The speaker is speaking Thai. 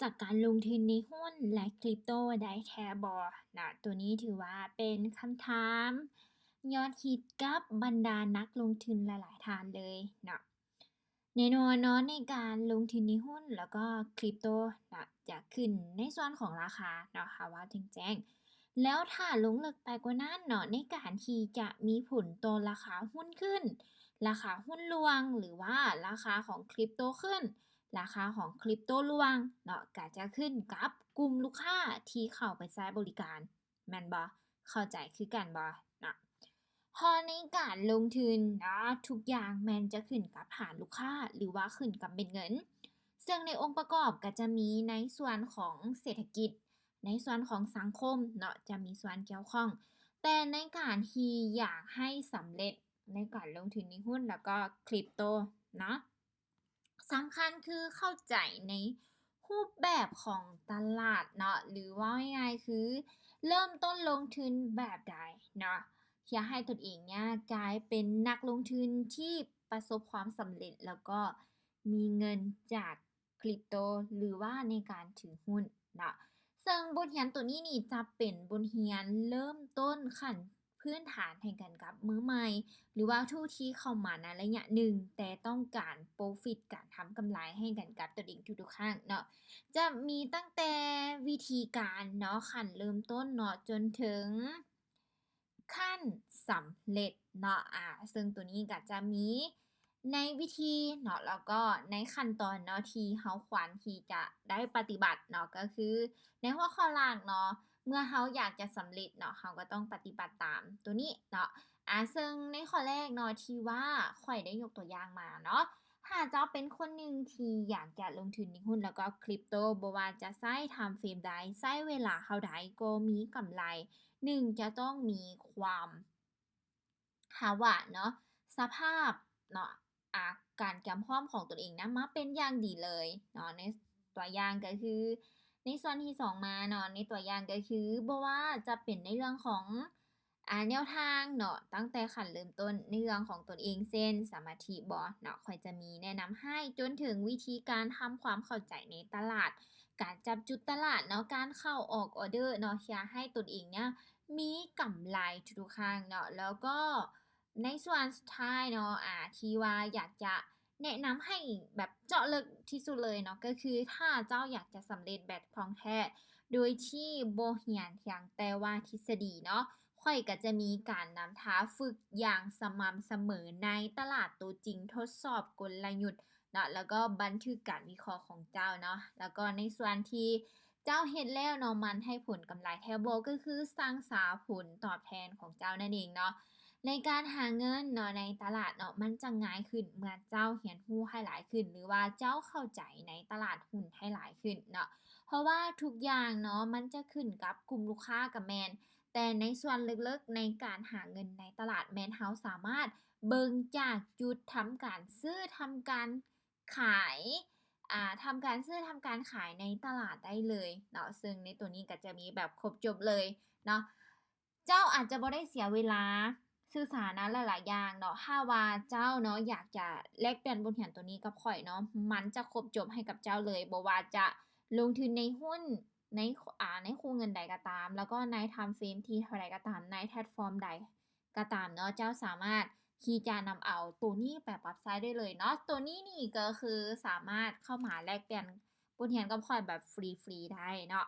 จากการลงทุนในหุ้นและคริปโตได้แท้บ่นะตัวนี้ถือว่าเป็นคำถามยอดฮิตกับบรรดานักลงทุนหลายๆท่านเลยเนาะแน่นอนเนาะในการลงทุนในหุ้นแล้วก็คริปโตนะจะขึ้นในส่วนของราคาเนาะค่ะว่าแจ้งๆแล้วถ้าลงลึกไปกว่านั้นเนาะในการที่จะมีผลต่อราคาหุ้นขึ้นราคาหุ้นรวงหรือว่าราคาของคริปโตขึ้น ราคาของคริปโตร่วงเนาะก็จะขึ้นกับกลุ่มลูกค้าที่เข้าไปใช้บริการแม่นบ่เข้าใจคือกันบ่เนาะพอในการลงทุนเนาะทุกอย่างแม่นจะขึ้นกับฐานลูกค้าหรือว่าขึ้นกับเม็ดเงินซึ่งในองค์ประกอบก็จะมีในส่วนของเศรษฐกิจในส่วนของสังคมเนาะจะมีส่วนเกี่ยวข้องแต่ในการที่อยากให้สำเร็จในการลงทุนในหุ้นแล้วก็คริปโตเนาะ สำคัญคือเข้าใจในรูปแบบของตลาดเนาะหรือว่าง่ายๆคือเริ่มต้นลงทุนแบบใดเนาะอยากให้ตนเองเนี่ยกลายเป็นนักลงทุนที่ประสบความสำเร็จแล้วก็มีเงินจากคริปโตหรือว่าในการถือหุ้นเนาะซึ่งบทเรียนตัวนี้นี่จะเป็นบทเรียนเริ่มต้นขั้นพื้นฐานให้กันกับมือใหม่ หรือว่าผู้ที่เข้ามาในระยะหนึ่งแต่ต้องการ profit การทำกำไรให้กันกับตัวเองทุกๆครั้งเนาะจะมีตั้งแต่วิธีการเนาะขั้นเริ่มต้นเนาะจนถึงขั้นสำเร็จเนาะซึ่งตัวนี้ก็จะมีในวิธีเนาะแล้วก็ในขั้นตอนเนาะที่เราควรที่จะได้ปฏิบัติเนาะก็คือในหัวข้อแรกเนาะเมื่อเราอยากจะสำเร็จเนาะเราก็ต้องปฏิบัติตามตัวนี้เนาะ ซึ่งในข้อแรกเนาะที่ว่าข้อยได้ยกตัวอย่างมาเนาะถ้าเจ้าเป็นคนหนึ่งที่อยากจะลงทุนในหุ้นแล้วก็คริปโตบ่ว่าจะใช้ไทม์เฟรมใดใช้เวลาเท่าใดก็มีกำไรหนึ่งจะต้องมีความภาวะเนาะสภาพเนาะอ่าการเตรียมพร้อมของตนเองนะมาเป็นอย่างดีเลยเนาะในตัวอย่างก็คือในส่วนที่สองมาเนาะในตัวอย่างก็คือบ่ว่าจะเป็นในเรื่องของ แนวทางเนาะตั้งแต่ขั้นเริ่มต้นในเรื่องของตนเองเช่นสมาธิบ่เนาะข้อยจะมีแนะนำให้จนถึงวิธีการทำความเข้าใจในตลาดการจับจุดตลาดเนาะการเข้าออกออร์เดอร์เนาะเพื่อให้ตนเองเนี่ยมีกำไรทุกๆครั้งเนาะแล้วก็ในส่วนสุดท้ายเนาะที่ว่าอยากจะแนะนำให้แบบเจาะลึกที่สุดเลยเนาะก็คือถ้าเจ้าอยากจะสำเร็จแบบคล่องแคล่วโดยที่บ่เรียนเพียงแต่ว่าทฤษฎีเนาะ ข้อยก็จะมีการนำท้าฝึกอย่างสม่ำเสมอในตลาดตัวจริงทดสอบกลยุทธ์เนาะแล้วก็บันทึกการวิเคราะห์ของเจ้าเนาะแล้วก็ในส่วนที่เจ้าเฮ็ดแล้วเนาะมันให้ผลกำไรแท้บ่ก็คือสร้างสาผลตอบแทนของเจ้านั่นเองเนาะในการหาเงินเนาะในตลาดเนาะมันจะง่ายขึ้นเมื่อเจ้าเรียนรู้ให้หลายขึ้นหรือว่าเจ้าเข้าใจในตลาดหุ้นให้หลายขึ้นเนาะเพราะว่าทุกอย่างเนาะมันจะขึ้นกับกลุ่มลูกค้าก็แม่น แต่ในส่วนลึกๆในการหาเงินในตลาดแมนเฮาส์สามารถเบิ่งจากจุดทำการซื้อทำการขายทำการซื้อทำการขายในตลาดได้เลยเนาะซึ่งในตัวนี้ก็จะมีแบบครบจบเลยเนาะเจ้าอาจจะบ่ได้เสียเวลาศึกษานะหลายๆอย่างเนาะถ้าว่าเจ้าเนาะอยากจะแลกเปลี่ยนบทเรียนตัวนี้กับข้อยเนาะมันจะครบจบให้กับเจ้าเลยบ่ว่าจะลงทุนในหุ้น ในในคู่เงินใดก็ตามแล้วก็ในไทม์เฟรมที่เท่าใดก็ตามในแพลตฟอร์มใดก็ตามเนาะเจ้าสามารถที่จะนำเอาตัวนี้ไปปรับใช้ได้เลยเนาะตัวนี้นี่ก็คือสามารถเข้ามาแลกเปลี่ยนบทเรียนกับข้อยแบบฟรีๆได้เนาะ